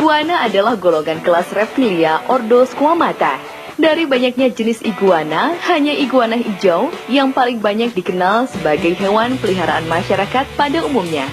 Iguana adalah golongan kelas reptilia ordo Squamata. Dari banyaknya jenis iguana, hanya iguana hijau yang paling banyak dikenal sebagai hewan peliharaan masyarakat pada umumnya.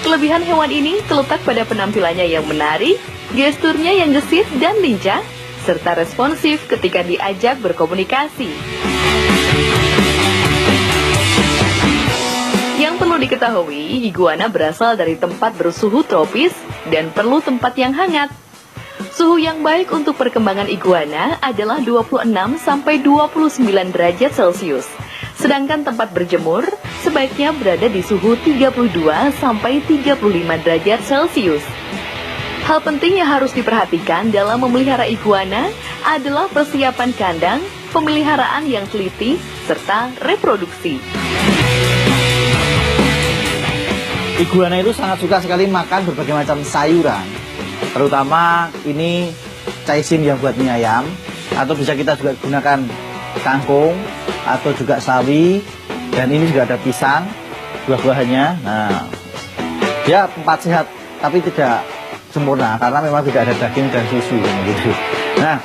Kelebihan hewan ini terletak pada penampilannya yang menarik, gesturnya yang gesit dan lincah, serta responsif ketika diajak berkomunikasi. Yang perlu diketahui, iguana berasal dari tempat bersuhu tropis dan perlu tempat yang hangat. Suhu yang baik untuk perkembangan iguana adalah 26-29 derajat Celcius. Sedangkan tempat berjemur sebaiknya berada di suhu 32-35 derajat Celcius. Hal penting yang harus diperhatikan dalam memelihara iguana adalah persiapan kandang, pemeliharaan yang teliti, serta reproduksi. Iguana itu sangat suka sekali makan berbagai macam sayuran, terutama ini caisim yang buat mie ayam, atau bisa kita juga gunakan kangkung atau juga sawi, dan ini juga ada pisang, buah-buahannya. Nah, dia empat sehat tapi tidak sempurna karena memang tidak ada daging dan susu gitu. Nah,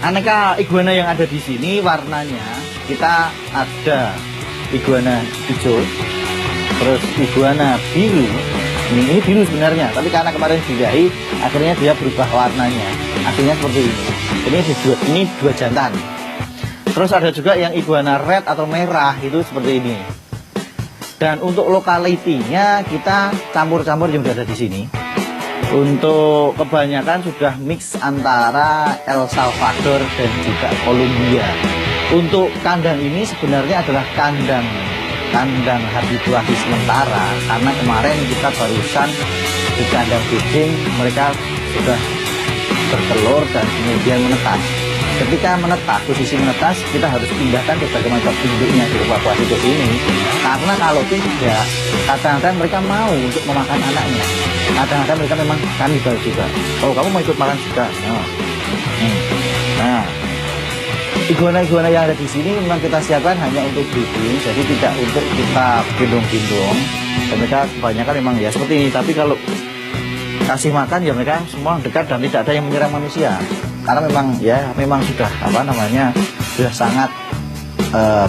aneka iguana yang ada di sini warnanya kita ada iguana hijau. Terus iguana biru, ini biru sebenarnya, tapi karena kemarin didahi, akhirnya dia berubah warnanya. Akhirnya seperti ini. Ini dua jantan. Terus ada juga yang iguana red atau merah, itu seperti ini. Dan untuk lokalitinya kita campur-campur yang ada di sini. Untuk kebanyakan sudah mix antara El Salvador dan juga Kolombia. Untuk kandang ini sebenarnya adalah kandang habituasi sementara, karena kemarin kita barusan di kandang feeding mereka sudah bertelur dan kemudian menetas. Ketika menetas, posisi menetas, kita harus pindahkan berbagai macam induknya di evakuasi ke sini, karena kalau tidak, kadang-kadang mereka mau untuk memakan anaknya. Kadang-kadang mereka memang kanibal juga. Oh, kamu mau ikut makan juga? Nah, iguana-iguana yang ada di sini memang kita siapkan hanya untuk breeding, jadi tidak untuk kita gendong-gendong. Dan mereka kebanyakan memang ya seperti ini. Tapi kalau kasih makan ya mereka semua dekat dan tidak ada yang menyerang manusia. Karena memang sudah sudah sangat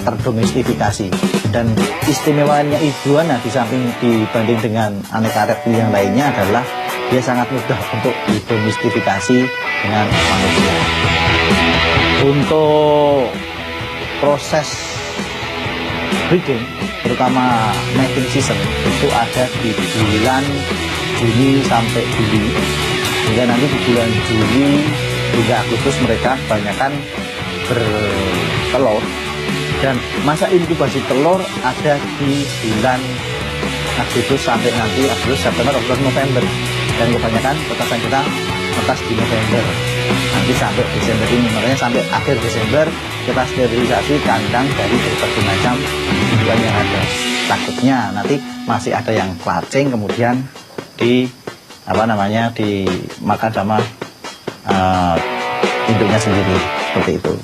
terdomestifikasi. Dan istimewanya iguana di samping dibanding dengan aneka reptil yang lainnya adalah dia sangat mudah untuk didomestifikasi dengan manusia. Untuk proses breeding, terutama mating season, itu ada di bulan Juni sampai Juli. Hingga nanti di bulan Juli hingga Agustus mereka kebanyakan bertelur. Dan masa inkubasi telur ada di bulan Agustus sampai nanti Agustus, September, Oktober, November. Dan kebanyakan petasan kita metas di November. Nanti sampai Desember ini, makanya sampai akhir Desember kita sterilisasi kandang dari berbagai macam iguana yang ada. Takutnya nanti masih ada yang kelacing kemudian dimakan sama induknya sendiri, seperti itu.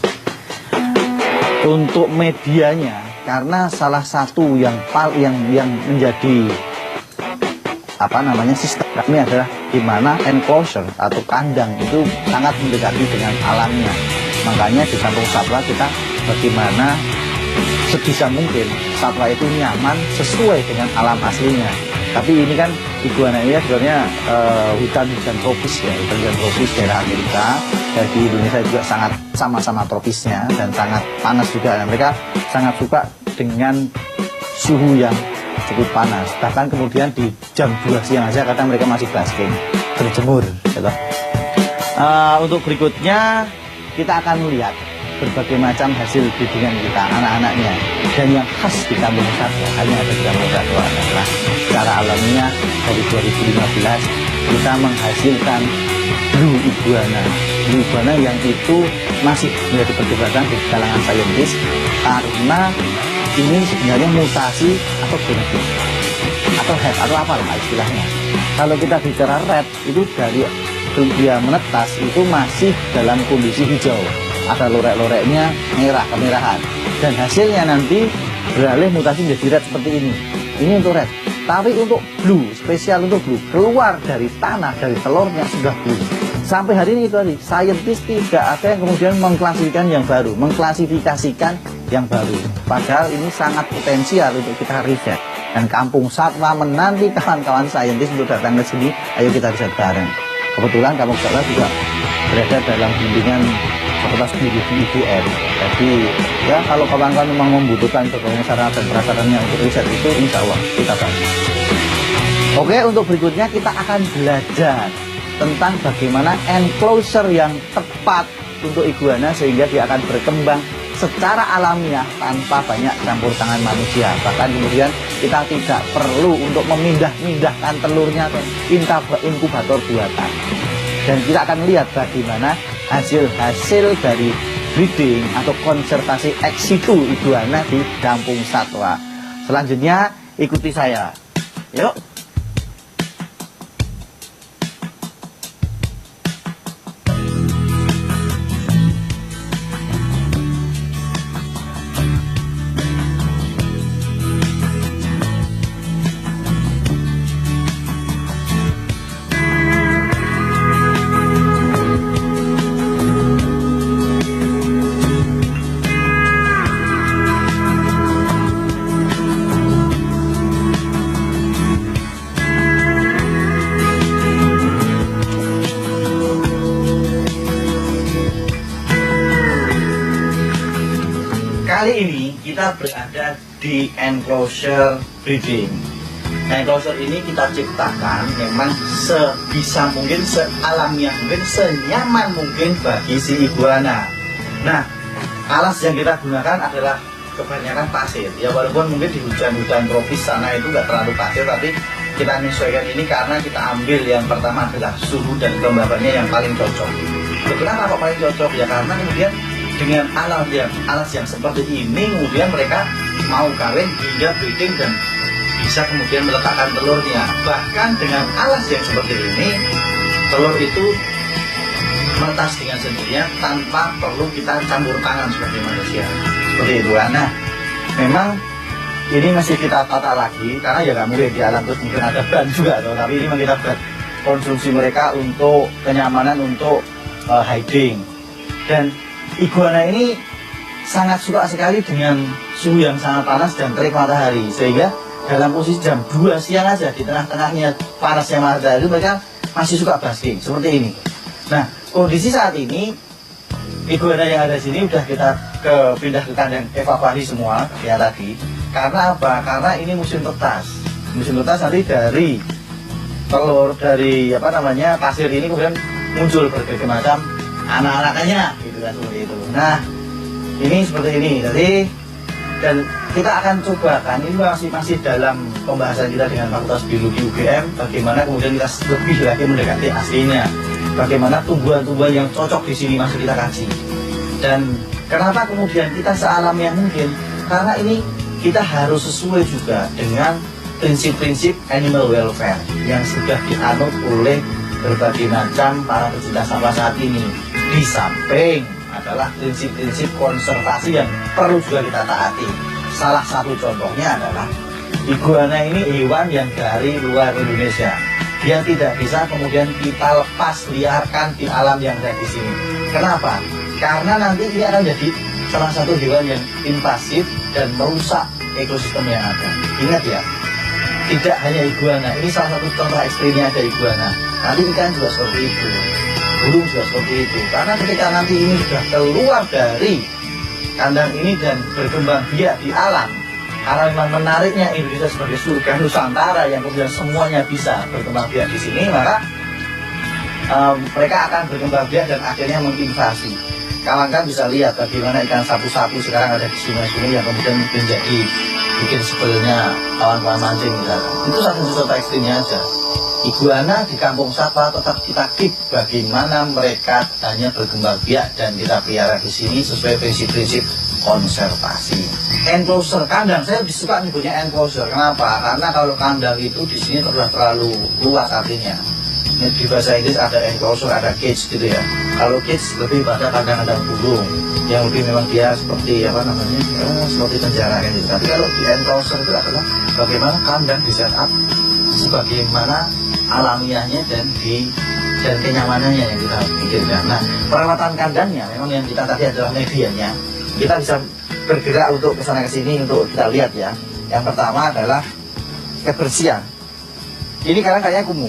Untuk medianya, karena salah satu yang menjadi sistem ini adalah di mana enclosure atau kandang itu sangat mendekati dengan alamnya. Makanya di kampung satwa kita bagaimana sebisa mungkin satwa itu nyaman sesuai dengan alam aslinya. Tapi ini kan iguana ini sebenarnya hutan tropis ya, hutan tropis daerah Amerika. Dan di Indonesia juga sangat sama-sama tropisnya dan sangat panas juga. Dan mereka sangat suka dengan suhu yang cukup panas. Bahkan kemudian di jam 2 siang aja kadang mereka masih basking, berjemur gitu. Untuk berikutnya kita akan melihat berbagai macam hasil bidinan kita, anak-anaknya. Dan yang khas di kampung satwa, hanya ada di kampung satwa adalah secara alamiah dari 2015 kita menghasilkan blue iguana. Blue iguana yang itu masih menjadi perdebatan di kalangan saintis karena ini sebenarnya mutasi atau genetik atau head atau apa lah istilahnya. Kalau kita bicara red itu dari dia menetas itu masih dalam kondisi hijau, ada lorek-loreknya merah, kemerahan, dan hasilnya nanti beralih mutasi menjadi red seperti ini. Ini untuk red. Tapi untuk blue, spesial untuk blue, keluar dari tanah, dari telurnya sudah blue. Sampai hari ini itu tadi, saintis tidak ada yang kemudian mengklasifikasikan yang baru. Padahal ini sangat potensial untuk kita riset. Dan Kampung Satwa menanti kawan-kawan saintis untuk datang ke sini. Ayo kita riset bareng. Kebetulan Kampung Satwa juga berada dalam bimbingan Fakultas Biologi UGM. Jadi ya kalau kawan-kawan memang membutuhkan berbagai sarana dan prasarannya untuk riset itu, insya Allah kita bantu. Oke, untuk berikutnya kita akan belajar tentang bagaimana enclosure yang tepat untuk iguana sehingga dia akan berkembang secara alamiah tanpa banyak campur tangan manusia. Bahkan kemudian kita tidak perlu untuk memindah-mindahkan telurnya ke inkubator buatan. Dan kita akan lihat bagaimana hasil-hasil dari breeding atau konservasi ex situ iguana di Kampung Satwa. Selanjutnya ikuti saya. Yuk. Kali ini kita berada di enclosure breeding. Enclosure ini kita ciptakan memang sebisa mungkin, sealamiah mungkin, senyaman mungkin bagi si iguana. Nah, alas yang kita gunakan adalah kebanyakan pasir. Ya walaupun mungkin di hujan-hujan tropis sana itu nggak terlalu pasir, tapi kita menyesuaikan ini karena kita ambil yang pertama adalah suhu dan kelembabannya yang paling cocok. Kenapa kok paling cocok? Ya karena kemudian dengan alas yang seperti ini kemudian mereka mau kawin hingga breeding dan bisa kemudian meletakkan telurnya. Bahkan dengan alas yang seperti ini, telur itu menetas dengan sendirinya tanpa perlu kita campur tangan sebagai manusia. Seperti itu. Nah, memang ini masih kita tata lagi karena ya nggak mungkin di alam terus mungkin ada ban juga, tapi ini memang kita buat konsumsi mereka untuk kenyamanan, untuk hiding. Dan iguana ini sangat suka sekali dengan suhu yang sangat panas dan terik matahari, sehingga dalam posisi jam 2 siang aja di tengah-tengahnya panasnya matahari mereka masih suka basking seperti ini. Nah, kondisi saat ini iguana yang ada di sini udah kita pindah ke kandang evakuasi semua ya tadi. Karena apa? Karena ini musim tetas. Musim tetas nanti dari telur dari pasir ini kemudian muncul berbagai macam anak-anaknya gitu kan, seperti itu. Nah, ini seperti ini tadi, dan kita akan coba kan, ini masih dalam pembahasan kita dengan Fakultas Biologi UGM, bagaimana kemudian kita lebih lagi mendekati aslinya, bagaimana tumbuhan-tumbuhan yang cocok di sini masih kita kaji. Dan kenapa kemudian kita sealamiah mungkin? Karena ini kita harus sesuai juga dengan prinsip-prinsip animal welfare yang sudah dianut oleh berbagai macam para pecinta satwa saat ini. Di samping adalah prinsip-prinsip konservasi yang perlu juga kita taati. Salah satu contohnya adalah iguana ini hewan yang dari luar Indonesia, yang tidak bisa kemudian kita lepas liarkan di alam yang ada di sini. Kenapa? Karena nanti ini akan jadi salah satu hewan yang invasif dan merusak ekosistem yang ada. Ingat ya, tidak hanya iguana, ini salah satu contoh ekstrimnya ada iguana. Nanti ikan juga seperti itu, burung juga seperti itu. Karena ketika nanti ini sudah keluar dari kandang ini dan berkembang biak di alam, karena memang menariknya Indonesia sebagai surga Nusantara yang kemudian semuanya bisa berkembang biak di sini, maka mereka akan berkembang biak dan akhirnya menginvasi. Kawan-kawan bisa lihat bagaimana ikan sapu-sapu sekarang ada di sungai-sungai yang kemudian menjadi bikin sebelnya kawan-kawan mancing misalkan. Itu satu contoh ekstrimnya aja. Iguana di Kampung Satwa tetap kita keep bagaimana mereka hanya berkembang biak dan kita pelihara di sini sesuai prinsip-prinsip konservasi. Enclosure kandang, saya lebih suka nyebutnya enclosure. Kenapa? Karena kalau kandang itu di sini terlalu luas artinya. di bahasa Inggris ada enclosure, ada cage gitu ya. Kalau cage lebih pada kandang-kandang burung yang lebih memang dia seperti apa namanya, seperti penjara gitu. Tapi kalau di enclosure itu adalah bagaimana kandang di setup sebagaimana alamiahnya dan kenyamanannya yang kita pikirkan. Nah, perawatan kandangnya memang yang kita tadi adalah medianya. Kita bisa bergerak untuk kesana kesini untuk kita lihat ya. Yang pertama adalah kebersihan. Ini kayaknya kumuh.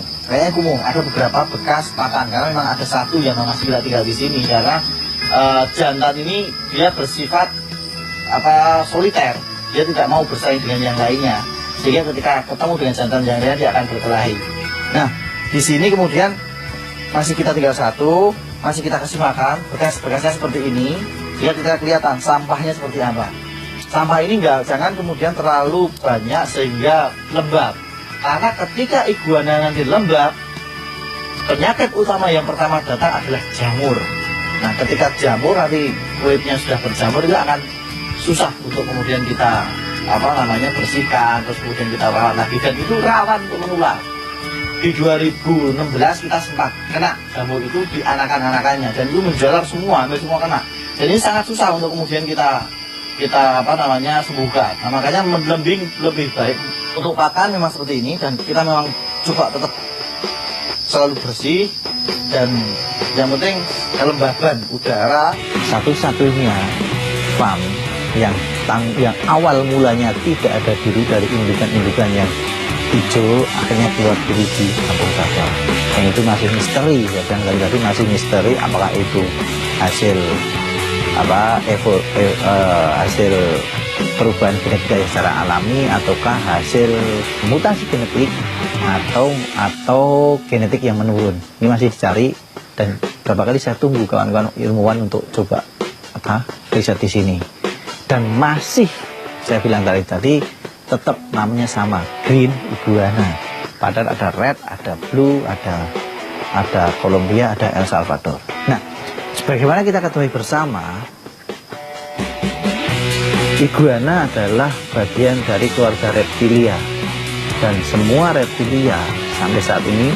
Ada beberapa bekas pakan karena memang ada satu yang masih tinggal di sini karena jantan ini dia bersifat soliter. Dia tidak mau bersaing dengan yang lainnya. Sehingga ketika ketemu dengan jantan yang lain dia akan berkelahi. Nah, di sini kemudian masih kita tinggal satu, masih kita kasih makan, bekas-bekasnya seperti ini, sehingga kita kelihatan sampahnya seperti apa. Sampah ini jangan kemudian terlalu banyak sehingga lembab. Karena ketika iguana nanti lembab, penyakit utama yang pertama datang adalah jamur. Nah, ketika jamur nanti kulitnya sudah berjamur itu akan susah untuk kemudian kita bersihkan, terus kemudian kita rawat lagi, dan itu rawan untuk menular. Di 2016 kita sempat kena jamur itu di anakan-anakannya dan itu menjalar semua, hampir semua kena. Jadi ini sangat susah untuk kemudian kita sembuhkan. Nah, makanya lebih baik untuk pakan memang seperti ini dan kita memang coba tetap selalu bersih dan yang penting kelembaban udara. Satu-satunya farm yang awal mulanya tidak ada biru dari indukan-indukan yang hijau akhirnya keluar biru di Kampung Satwa. Yang itu masih misteri ya, dan tadi masih misteri apakah itu hasil hasil perubahan genetika secara alami ataukah hasil mutasi genetik atau genetik yang menurun. Ini masih dicari dan beberapa kali saya tunggu kawan-kawan ilmuwan untuk coba riset di sini. Dan masih saya bilang tadi tetap namanya sama, green iguana. Padahal ada red, ada blue, ada Colombia, ada El Salvador. Nah, sebagaimana kita ketahui bersama, iguana adalah bagian dari keluarga reptilia. Dan semua reptilia sampai saat ini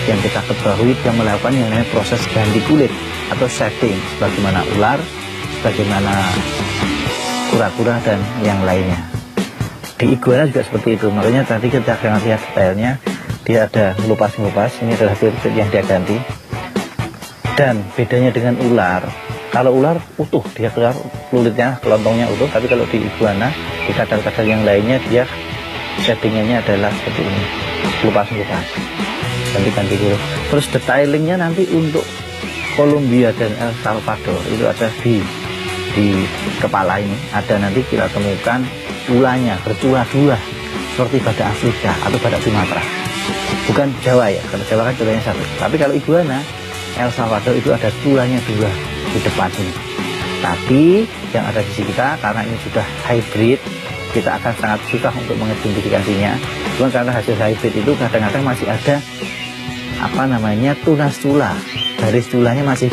yang kita ketahui dia melakukan yang namanya proses ganti kulit atau shedding, sebagaimana ular, sebagaimana kura-kura dan yang lainnya. Di iguana juga seperti itu. Makanya tadi kita akan lihat detailnya, dia ada ngelupas-ngelupas. Ini adalah kulit yang dia ganti. Dan bedanya dengan ular, kalau ular utuh, dia keluar kulitnya, kelontongnya utuh. Tapi kalau di iguana, di kadal-kadal yang lainnya, dia settingannya adalah seperti ini, lupas-lupas, ganti-ganti kulit. Terus detailingnya nanti untuk Colombia dan El Salvador itu ada di kepala ini, ada nanti kita temukan ulahnya bercula-cula seperti badak Afrika atau badak Sumatera. Bukan Jawa ya, kalau Jawa kan culanya satu. Tapi kalau iguana El Salvador itu ada tulanya dua di depan sini. Tapi yang ada di sini kita, karena ini sudah hybrid, kita akan sangat susah untuk mengidentifikasinya. Cuma karena hasil hybrid itu kadang-kadang masih ada tunas tula, garis tulanya masih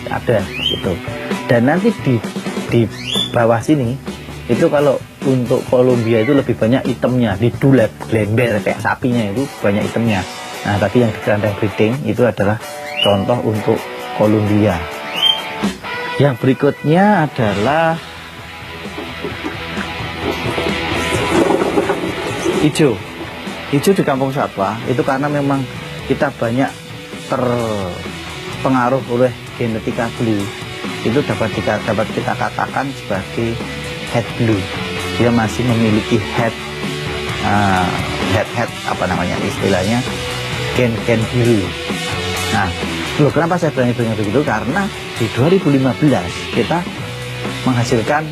ada gitu. Dan nanti di bawah sini itu kalau untuk Colombia itu lebih banyak itemnya, di dulep, glember kayak sapinya itu banyak itemnya. Nah, tadi yang di kandang breeding itu adalah contoh untuk Colombia. Yang berikutnya adalah hijau di Kampung Satwa. Itu karena memang kita banyak terpengaruh oleh genetika blue. Itu dapat kita katakan sebagai head blue. Dia masih memiliki head istilahnya gen biru. Nah, kenapa saya berani begitu? Karena di 2015 kita menghasilkan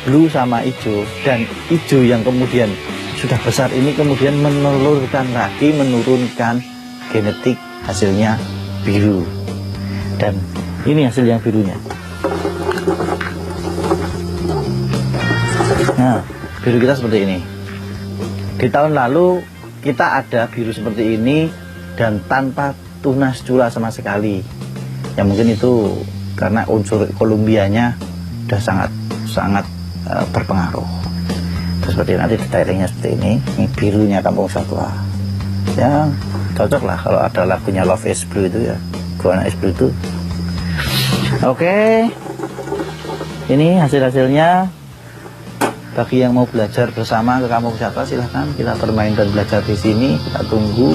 blue sama hijau, dan hijau yang kemudian sudah besar ini kemudian menurunkan genetik hasilnya biru. Dan ini hasil yang birunya. Nah, biru kita seperti ini. Di tahun lalu kita ada biru seperti ini dan tanpa tunas cula sama sekali. Ya mungkin itu karena unsur Kolumbianya sudah sangat berpengaruh. Terus seperti nanti detailingnya seperti ini birunya Kampung Satwa. Ya, cocok lah kalau ada lagunya Love is Blue itu ya, iguana is blue itu. Oke, ini hasil-hasilnya. Bagi yang mau belajar bersama ke Kampung Satwa, silahkan kita bermain dan belajar di sini. Kita tunggu.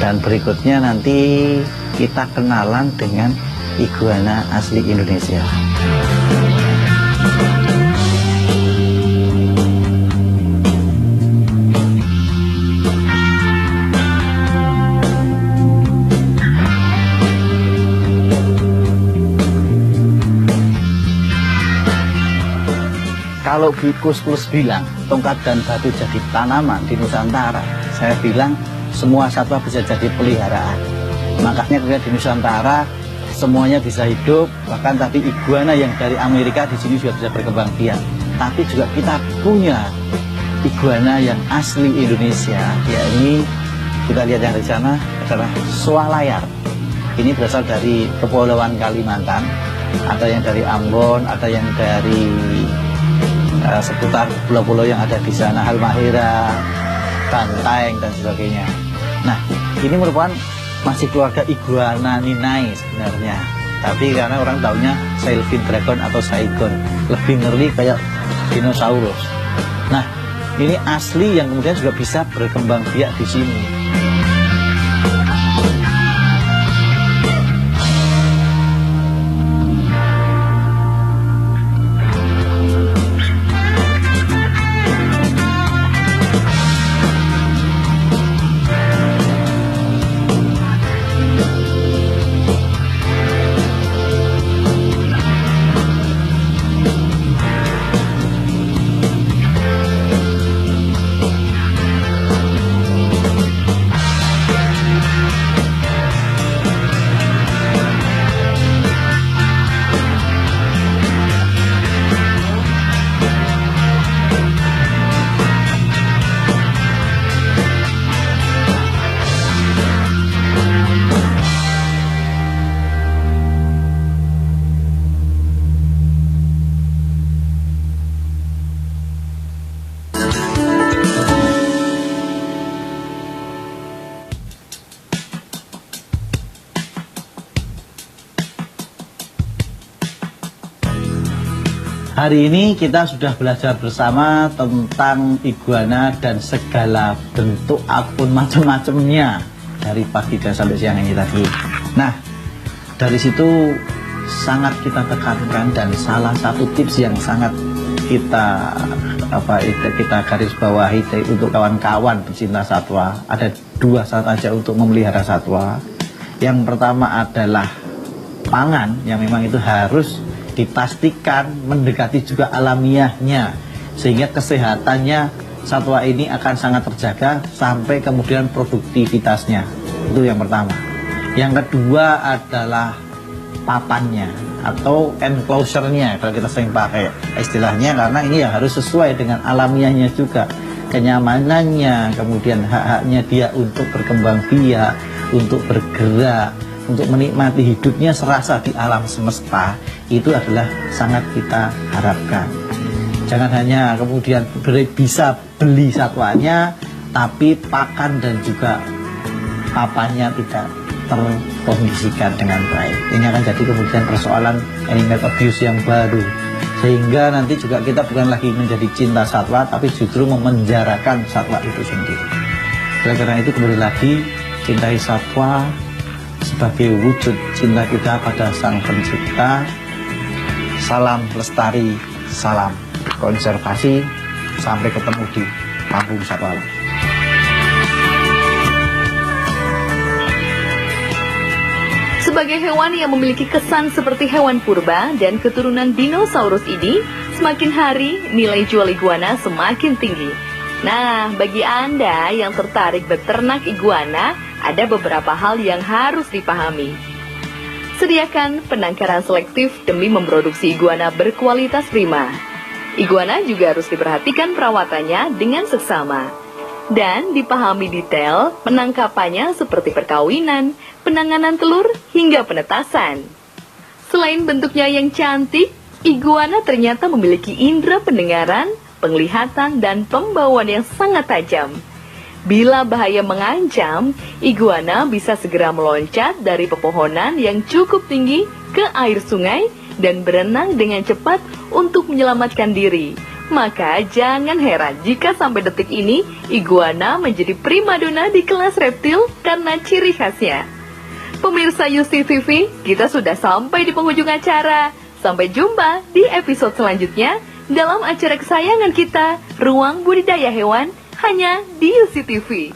Dan berikutnya nanti kita kenalan dengan iguana asli Indonesia. Kalau Gus Plus bilang tongkat dan batu jadi tanaman di Nusantara, saya bilang semua satwa bisa jadi peliharaan. Makanya kemudian di Nusantara semuanya bisa hidup, bahkan tadi iguana yang dari Amerika di sini juga bisa berkembang biak. Tapi juga kita punya iguana yang asli Indonesia, yakni kita lihat yang di sana adalah swalayan. Ini berasal dari Kepulauan Kalimantan, ada yang dari Ambon, ada yang dari seputar pulau-pulau yang ada di sana, Halmahera, Bantaeng dan sebagainya. Nah, ini merupakan masih keluarga Iguanodontidae sebenarnya. Tapi karena orang taunya Sailfin Dragon atau Saigon, lebih ngeri kayak dinosaurus. Nah, ini asli yang kemudian juga bisa berkembang biak di sini. Hari ini kita sudah belajar bersama tentang iguana dan segala bentuk akun macam-macamnya dari pagi dan sampai siang ini tadi. Nah, dari situ sangat kita tekankan dan salah satu tips yang sangat kita garis bawahi untuk kawan-kawan pecinta satwa, ada dua saja untuk memelihara satwa. Yang pertama adalah pangan yang memang itu harus dipastikan mendekati juga alamiahnya, sehingga kesehatannya satwa ini akan sangat terjaga sampai kemudian produktivitasnya. Itu yang pertama. Yang kedua adalah papannya atau enclosure-nya, kalau kita sering pakai istilahnya, karena ini ya harus sesuai dengan alamiahnya juga, kenyamanannya, kemudian hak-haknya dia untuk berkembang biak, untuk bergerak, untuk menikmati hidupnya serasa di alam semesta. Itu adalah sangat kita harapkan. Jangan hanya kemudian bisa beli satwanya, tapi pakan dan juga papannya tidak terkondisikan dengan baik. Ini akan jadi kemudian persoalan animal abuse yang baru, sehingga nanti juga kita bukan lagi menjadi cinta satwa, tapi justru memenjarakan satwa itu sendiri. Oleh karena itu, kembali lagi cintai satwa sebagai wujud cinta kita pada Sang Pencipta. Salam lestari, salam konservasi, sampai ketemu di Kampung Satwa. Sebagai hewan yang memiliki kesan seperti hewan purba dan keturunan dinosaurus ini, semakin hari nilai jual iguana semakin tinggi. Nah, bagi Anda yang tertarik beternak iguana, ada beberapa hal yang harus dipahami. Sediakan penangkaran selektif demi memproduksi iguana berkualitas prima. Iguana juga harus diperhatikan perawatannya dengan seksama. Dan dipahami detail penangkapannya seperti perkawinan, penanganan telur, hingga penetasan. Selain bentuknya yang cantik, iguana ternyata memiliki indera pendengaran, penglihatan, dan pembawaan yang sangat tajam. Bila bahaya mengancam, iguana bisa segera meloncat dari pepohonan yang cukup tinggi ke air sungai dan berenang dengan cepat untuk menyelamatkan diri. Maka jangan heran jika sampai detik ini iguana menjadi primadona di kelas reptil karena ciri khasnya. Pemirsa Yusi TV, kita sudah sampai di penghujung acara. Sampai jumpa di episode selanjutnya dalam acara kesayangan kita, Ruang Budidaya Hewan, hanya di Yusi TV.